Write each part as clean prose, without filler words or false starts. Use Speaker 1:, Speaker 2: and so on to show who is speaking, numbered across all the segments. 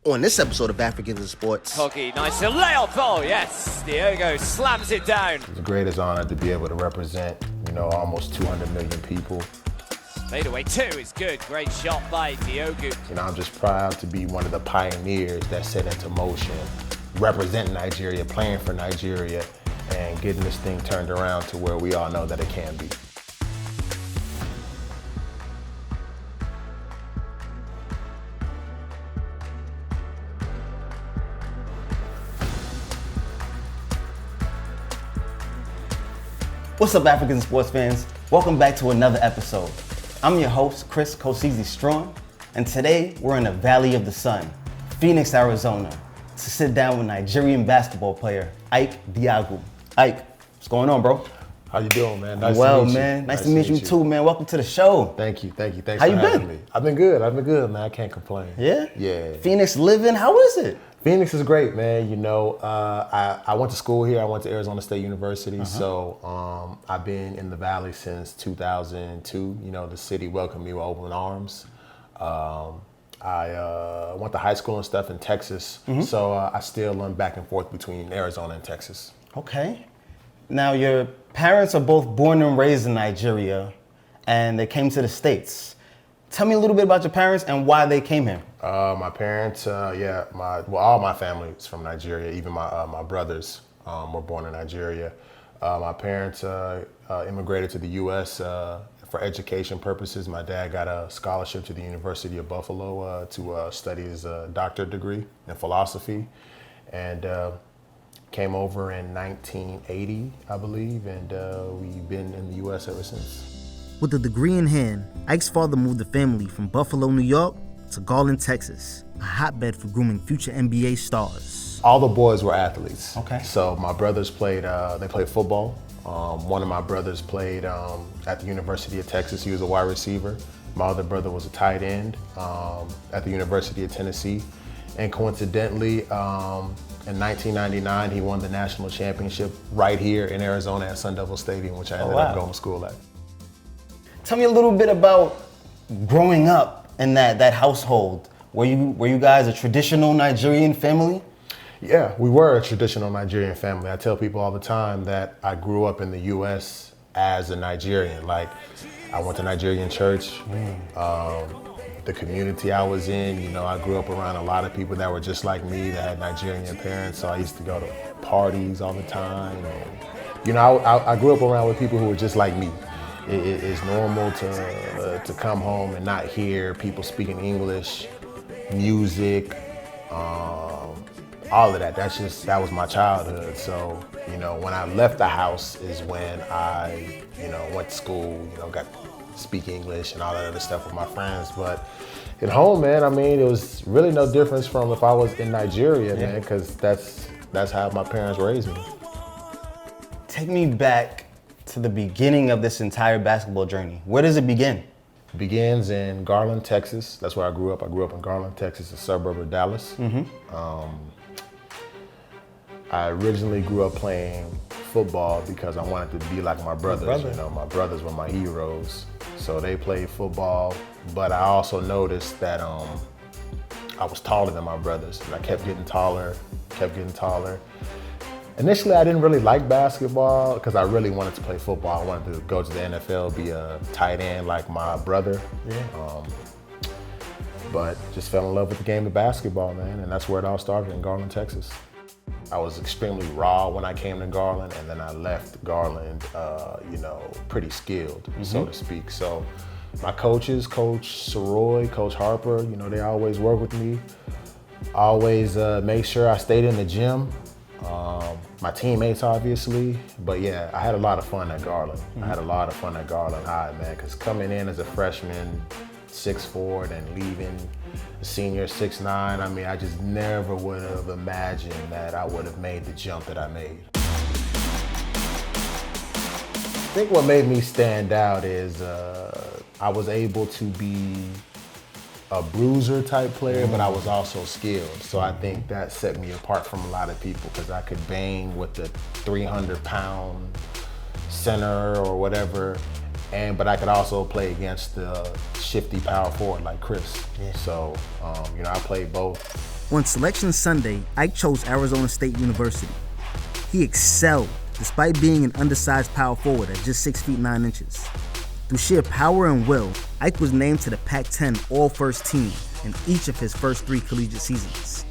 Speaker 1: On this episode of Africans in Sports.
Speaker 2: Hoggy, nice layup. Oh, yes. Diogu slams it down.
Speaker 3: It's the greatest honor to be able to represent, almost 200 million people.
Speaker 2: Fadeaway two is good. Great shot by Diogu.
Speaker 3: I'm just proud to be one of the pioneers that set into motion, representing Nigeria, playing for Nigeria, and getting this thing turned around to where we all know that it can be.
Speaker 4: What's up, African sports fans? Welcome back to another episode. I'm your host, Chris Kosizi Strong, and today we're in the Valley of the Sun, Pheonix, Arizona, to sit down with Nigerian basketball player Ike Diogu. Ike, what's going on, bro?
Speaker 3: How you doing, man? Nice
Speaker 4: to meet you.
Speaker 3: man.
Speaker 4: Nice to meet you too, man. Welcome to the show.
Speaker 3: Thank you. Thanks
Speaker 4: How
Speaker 3: for
Speaker 4: you
Speaker 3: having
Speaker 4: been?
Speaker 3: me. I've been good, man. I can't complain.
Speaker 4: Yeah?
Speaker 3: Yeah.
Speaker 4: Pheonix living, how is it?
Speaker 3: Pheonix is great, man. I went to school here. I went to Arizona State University. So I've been in the Valley since 2002. The city welcomed me with open arms. I went to high school and stuff in Texas. So I still run back and forth between Arizona and Texas.
Speaker 4: Okay. Now, your parents are both born and raised in Nigeria, and they came to the States. Tell me a little bit about your parents and why they came here.
Speaker 3: My parents, all my family is from Nigeria. Even my brothers were born in Nigeria. My parents immigrated to the U.S. For education purposes. My dad got a scholarship to the University of Buffalo to study his doctorate degree in philosophy, and came over in 1980, I believe, and we've been in the U.S. ever since.
Speaker 4: With a degree in hand, Ike's father moved the family from Buffalo, New York to Garland, Texas, a hotbed for grooming future NBA stars.
Speaker 3: All the boys were athletes.
Speaker 4: Okay.
Speaker 3: So my brothers played football. One of my brothers played at the University of Texas. He was a wide receiver. My other brother was a tight end at the University of Tennessee. And coincidentally, in 1999, he won the national championship right here in Arizona at Sun Devil Stadium, which I ended up going to school at.
Speaker 4: Tell me a little bit about growing up in that household. Were you guys a traditional Nigerian family?
Speaker 3: Yeah, we were a traditional Nigerian family. I tell people all the time that I grew up in the U.S. as a Nigerian. Like, I went to Nigerian church. The community I was in, I grew up around a lot of people that were just like me, that had Nigerian parents. So I used to go to parties all the time. And, I grew up around with people who were just like me. It's normal to come home and not hear people speaking English, music, all of that. That was my childhood. So, when I left the house is when I, went to school, got to speak English and all that other stuff with my friends. But at home, man, it was really no difference from if I was in Nigeria, man, because that's how my parents raised me.
Speaker 4: Take me back to the beginning of this entire basketball journey. Where does it begin?
Speaker 3: It begins in Garland, Texas. That's where I grew up. I grew up in Garland, Texas, a suburb of Dallas. I originally grew up playing football because I wanted to be like my brothers. My brothers were my heroes. So they played football, but I also noticed that I was taller than my brothers. And I kept getting taller. Initially, I didn't really like basketball because I really wanted to play football. I wanted to go to the NFL, be a tight end like my brother. But just fell in love with the game of basketball, man, and that's where it all started, in Garland, Texas. I was extremely raw when I came to Garland, and then I left Garland, pretty skilled, so to speak. So my coaches, Coach Soroy, Coach Harper, they always worked with me, always made sure I stayed in the gym. My teammates, obviously, but yeah, I had a lot of fun at Garland. I had a lot of fun at Garland High, man, because coming in as a freshman, 6'4", and leaving senior 6'9", I just never would have imagined that I would have made the jump that I made. I think what made me stand out is I was able to be a bruiser type player, but I was also skilled. So I think that set me apart from a lot of people because I could bang with the 300-pound center or whatever, but I could also play against the shifty power forward like Chris. Yeah. So, I played both
Speaker 5: On Selection Sunday, Ike chose Arizona State University. He excelled despite being an undersized power forward at just 6 feet 9 inches. Through sheer power and will, Ike was named to the Pac-10 All-First Team in each of his first 3 collegiate seasons.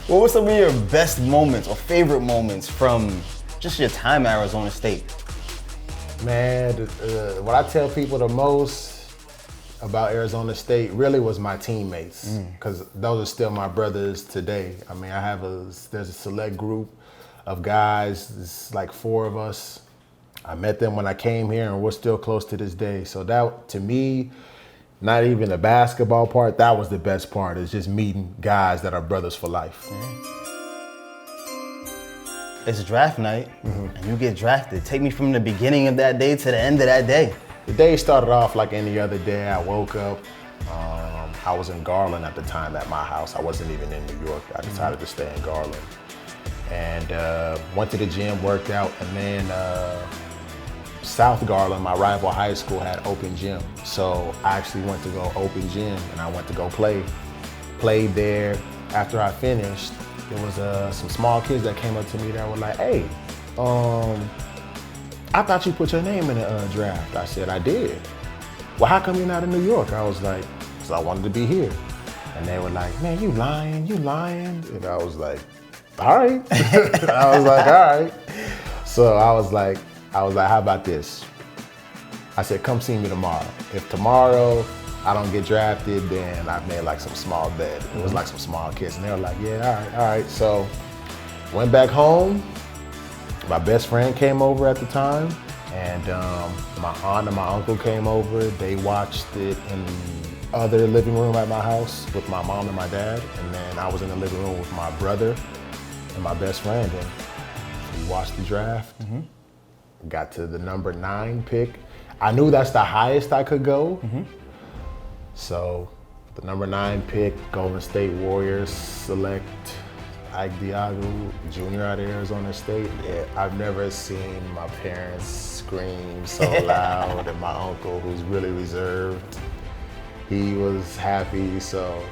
Speaker 4: What were some of your best moments or favorite moments from just your time at Arizona State?
Speaker 3: Man, what I tell people the most about Arizona State really was my teammates, because those are still my brothers today. I mean, there's a select group of guys, it's like 4 of us. I met them when I came here and we're still close to this day. So that, to me, not even the basketball part, that was the best part, is just meeting guys that are brothers for life.
Speaker 4: It's draft night and you get drafted. Take me from the beginning of that day to the end of that day.
Speaker 3: The day started off like any other day. I woke up, I was in Garland at the time at my house. I wasn't even in New York. I decided to stay in Garland. And went to the gym, worked out, and then South Garland, my rival high school, had open gym. So I actually went to go open gym and I went to go play. Played there. After I finished, there was some small kids that came up to me that were like, hey, I thought you put your name in the draft. I said, I did. Well, how come you're not in New York? I was like, because I wanted to be here. And they were like, man, you lying. And I was like, all right. I was like, all right. So I was like, how about this? I said, come see me tomorrow. If tomorrow I don't get drafted, then I've made like some small bet. It was like some small kids. And they were like, yeah, all right. So went back home. My best friend came over at the time, and my aunt and my uncle came over. They watched it in the other living room at my house with my mom and my dad. And then I was in the living room with my brother and my best friend. And we watched the draft. Got to the number 9 pick. I knew that's the highest I could go. So the number 9 pick, Golden State Warriors select Ike Diogu, Jr. out of Arizona State. Yeah, I've never seen my parents scream so loud, and my uncle, who's really reserved, he was happy. So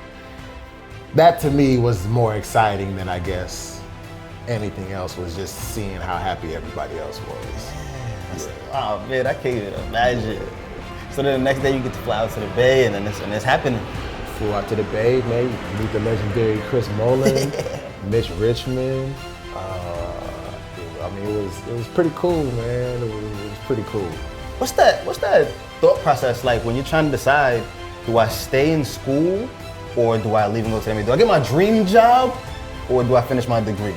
Speaker 3: that to me was more exciting than, I guess, anything else, was just seeing how happy everybody else was.
Speaker 4: Oh man, I can't even imagine. So then the next day you get to fly out to the Bay, and then it's happening.
Speaker 3: Flew out to the Bay, man, meet the legendary Chris Mullin, Mitch Richmond. I mean, it was pretty cool, man. It was pretty cool.
Speaker 4: What's that thought process like when you're trying to decide, do I stay in school or do I leave and go to the NBA? Do I get my dream job or do I finish my degree?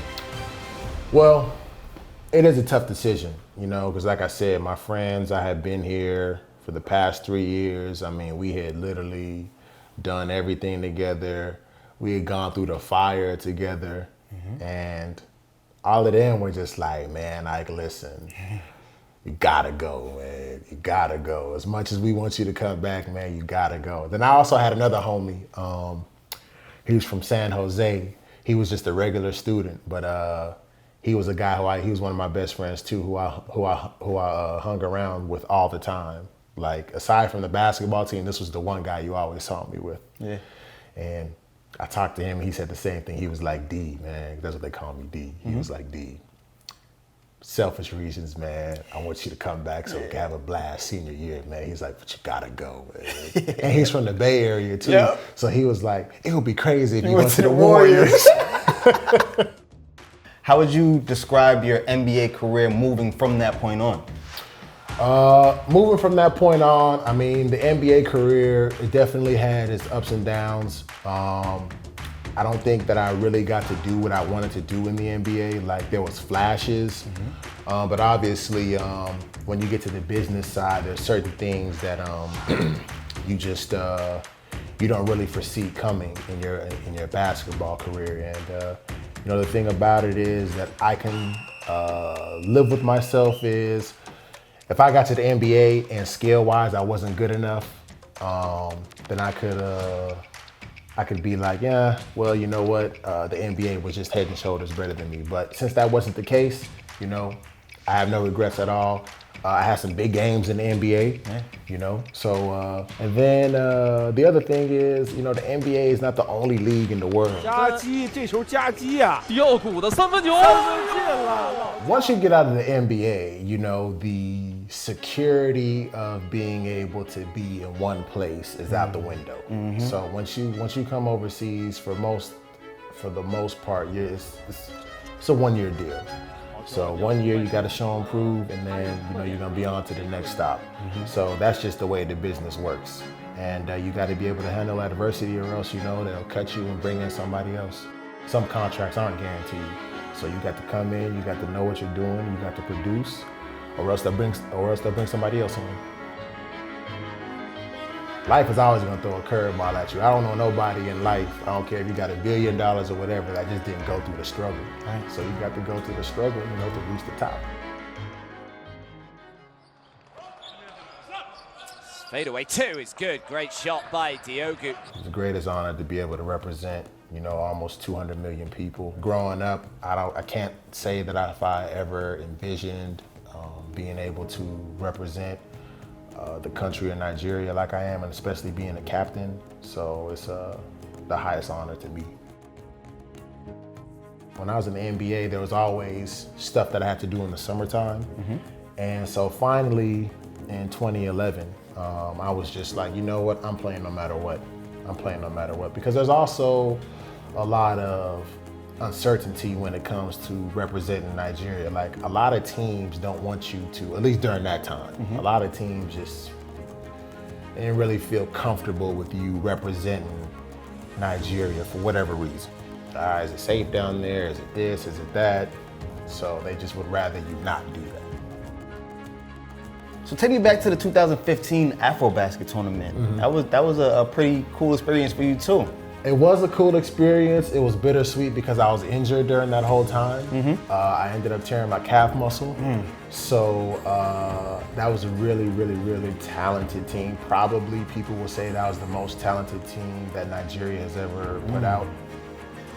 Speaker 3: Well, it is a tough decision, you know, because like I said, my friends, I had been here for the past 3 years. I mean, we had literally done everything together. We had gone through the fire together. And all of them were just like, man, Ike, listen, you gotta go, man. You gotta go. As much as we want you to come back, man, you gotta go. Then I also had another homie. He was from San Jose. He was just a regular student, but he was a guy he was one of my best friends too, who I hung around with all the time. Like, aside from the basketball team, this was the one guy you always saw me with. Yeah. And I talked to him, and he said the same thing. He was like, D, man, that's what they call me, D. He was like, D, selfish reasons, man. I want you to come back so we can have a blast senior year, man. He's like, but you gotta go, man. And he's from the Bay Area too. Yep. So he was like, it would be crazy if you went to the Warriors.
Speaker 4: How would you describe your NBA career moving from that point on?
Speaker 3: Moving from that point on, I mean, the NBA career, it definitely had its ups and downs. I don't think that I really got to do what I wanted to do in the NBA. Like, there was flashes, but obviously, when you get to the business side, there's certain things that you just you don't really foresee coming in your basketball career. And you know, the thing about it is that I can live with myself is, if I got to the NBA and skill-wise I wasn't good enough, then I could be like, yeah, well, you know what, the NBA was just head and shoulders better than me. But since that wasn't the case, you know, I have no regrets at all. I had some big games in the NBA, you know. So, and then the other thing is, you know, the NBA is not the only league in the world.
Speaker 2: 夹击，这球夹击啊！迪奥古的三分球，进了。
Speaker 3: Once you get out of the NBA, you know, the security of being able to be in one place is out the window. So once you come overseas, for the most part, it's a 1 year deal. So 1 year you got to show and prove, and then you know you're gonna be on to the next stop. So that's just the way the business works, and you got to be able to handle adversity, or else you know they'll cut you and bring in somebody else. Some contracts aren't guaranteed, so you got to come in, you got to know what you're doing, you got to produce, or else they'll bring somebody else in. Life is always gonna throw a curveball at you. I don't know nobody in life, I don't care if you got $1 billion or whatever, that just didn't go through the struggle. Right. So you got to go through the struggle, you know, to reach the top.
Speaker 2: Fadeaway 2 is good. Great shot by Diogu.
Speaker 3: It's the greatest honor to be able to represent, you know, almost 200 million people. Growing up, I can't say that if I ever envisioned being able to represent the country of Nigeria like I am, and especially being a captain. So it's the highest honor to me. When I was in the NBA, there was always stuff that I had to do in the summertime. And so finally in 2011, I was just like, you know what, I'm playing no matter what. I'm playing no matter what. Because there's also a lot of uncertainty when it comes to representing Nigeria. Like, a lot of teams don't want you to, at least during that time, a lot of teams just didn't really feel comfortable with you representing Nigeria for whatever reason. Is it safe down there? Is it this? Is it that? So they just would rather you not do that.
Speaker 4: So take me back to the 2015 AfroBasket tournament. That was a pretty cool experience for you too.
Speaker 3: It was a cool experience. It was bittersweet because I was injured during that whole time. I ended up tearing my calf muscle. So that was a really, really, really talented team. Probably people will say that was the most talented team that Nigeria has ever put out.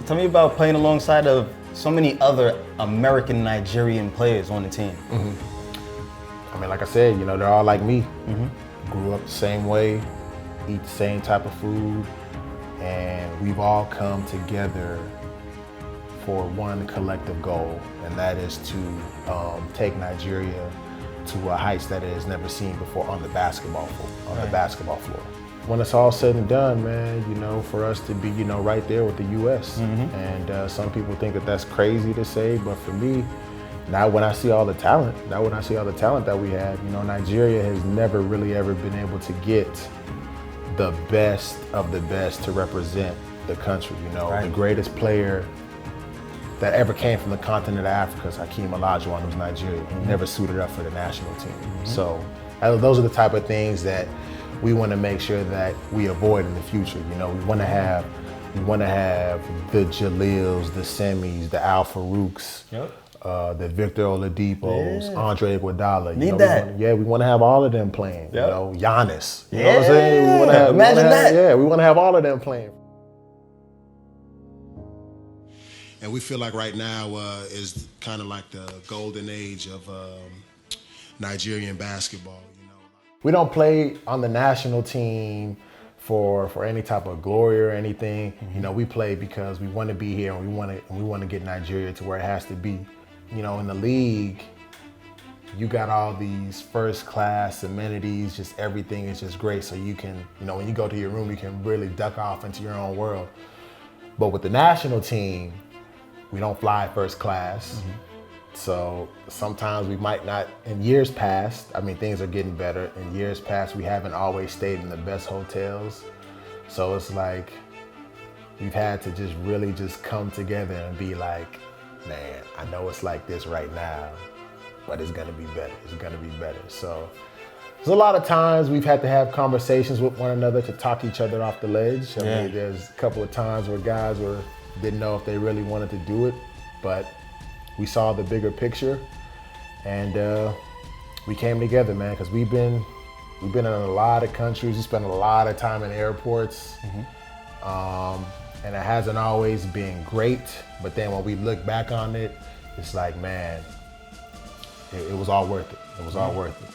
Speaker 4: Tell me about playing alongside of so many other American Nigerian players on the team.
Speaker 3: I mean, like I said, you know, they're all like me. Grew up the same way, eat the same type of food. And we've all come together for one collective goal, and that is to take Nigeria to heights that it has never seen before on the basketball floor. When it's all said and done, man, you know, for us to be, you know, right there with the U.S. And some people think that that's crazy to say, but for me, now when I see all the talent that we have, you know, Nigeria has never really ever been able to get the best of the best to represent the country. You know, the greatest player that ever came from the continent of Africa is Hakeem Olajuwon, who's Nigerian. He never suited up for the national team. So those are the type of things that we want to make sure that we avoid in the future. You know, we want to have the Jalils, the Semis, the Al Farouks, the Victor Oladipos, Andre Iguodala.
Speaker 4: Need that.
Speaker 3: We want to have all of them playing. You know, Giannis. You know what I'm saying? We want to have,
Speaker 4: imagine that.
Speaker 3: Yeah, we want to have all of them playing.
Speaker 6: And we feel like right now is kind of like the golden age of Nigerian basketball. You know,
Speaker 3: we don't play on the national team for any type of glory or anything. You know, we play because we want to be here, and we want to get Nigeria to where it has to be. You know, in the league, you got all these first-class amenities, just everything is just great. So you can, you know, when you go to your room, you can really duck off into your own world. But with the national team, we don't fly first class. So sometimes we might not, in years past, I mean, things are getting better. In years past, we haven't always stayed in the best hotels. So it's like, we've had to just really just come together and be like, man, I know it's like this right now, but it's gonna be better. It's gonna be better. So there's a lot of times we've had to have conversations with one another to talk each other off the ledge. I mean, there's a couple of times where guys didn't know if they really wanted to do it, but we saw the bigger picture, and we came together, man, because we've been in a lot of countries. We spent a lot of time in airports. And it hasn't always been great, but then when we look back on it, it's like, man, it was all worth it. It was all worth it.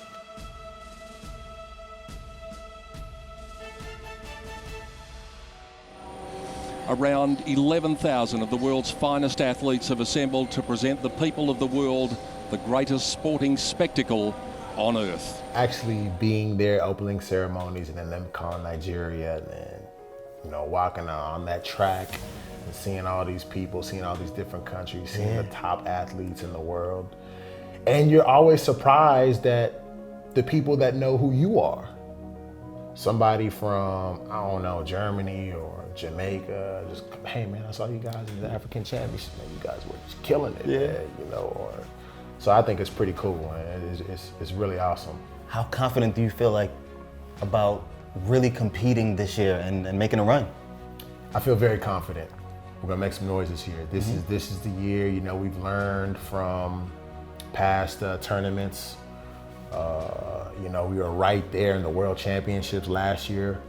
Speaker 2: Around 11,000 of the world's finest athletes have assembled to present the people of the world the greatest sporting spectacle on earth.
Speaker 3: Actually being there, opening ceremonies, and then them calling Nigeria, and then, you know, walking on that track and seeing all these people, seeing all these different countries, seeing the top athletes in the world. And you're always surprised that the people that know who you are. Somebody from, I don't know, Germany or Jamaica, just, hey man, I saw you guys in the African Championship, man, you guys were just killing it, man, you know. Or, so I think it's pretty cool, man. It's really awesome.
Speaker 4: How confident do you feel like about really competing this year and making a run?
Speaker 3: I feel very confident. We're gonna make some noise this year. This is the year. You know, we've learned from past tournaments. You know, we were right there in the World Championships last year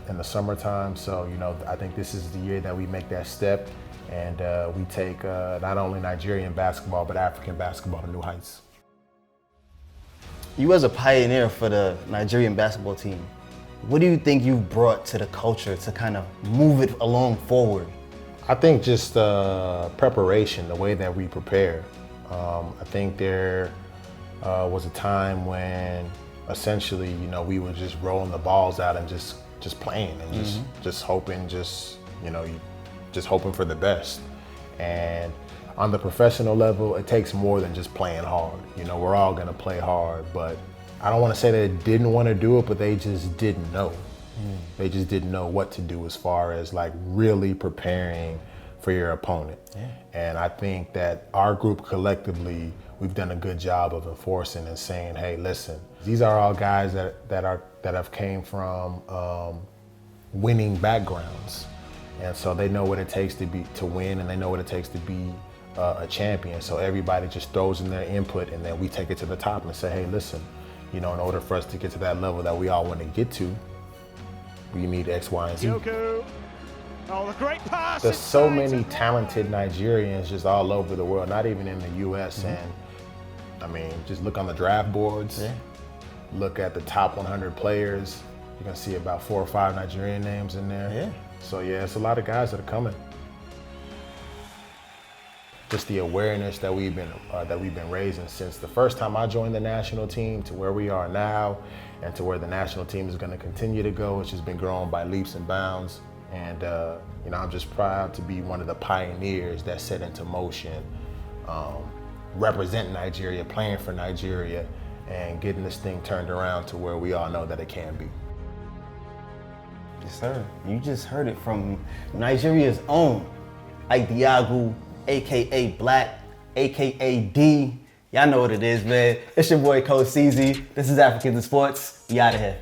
Speaker 3: in the summertime. So, you know, I think this is the year that we make that step and we take not only Nigerian basketball, but African basketball to new heights.
Speaker 4: You as a pioneer for the Nigerian basketball team, what do you think you've brought to the culture to kind of move it along forward?
Speaker 3: I think just preparation, the way that we prepare. I think there was a time when essentially, you know, we were just rolling the balls out and just playing and just hoping, you know, just hoping for the best. And on the professional level, it takes more than just playing hard. You know, we're all gonna play hard, but I don't wanna say they didn't wanna do it, but they just didn't know. They just didn't know what to do as far as like really preparing for your opponent. And I think that our group collectively, we've done a good job of enforcing and saying, hey, listen, these are all guys that have came from winning backgrounds. And so they know what it takes to win, and they know what it takes to be a champion. So everybody just throws in their input, and then we take it to the top and say, hey, listen, you know, in order for us to get to that level that we all want to get to, we need X, Y, and Z.
Speaker 7: Diogu. Oh, the great pass.
Speaker 3: There's so many talented Nigerians just all over the world, not even in the US. And I mean, just look on the draft boards, look at the top 100 players. You're gonna see about 4 or 5 Nigerian names in there. So yeah, it's a lot of guys that are coming. Just the awareness that we've been raising since the first time I joined the national team to where we are now, and to where the national team is going to continue to go. It's just been growing by leaps and bounds. And you know, I'm just proud to be one of the pioneers that set into motion, representing Nigeria, playing for Nigeria, and getting this thing turned around to where we all know that it can be.
Speaker 4: Yes, sir. You just heard it from Nigeria's own Ike Diogu, AKA Black, AKA D. Y'all know what it is, man. It's your boy Coach CZ. This is Africans in Sports. We out of here.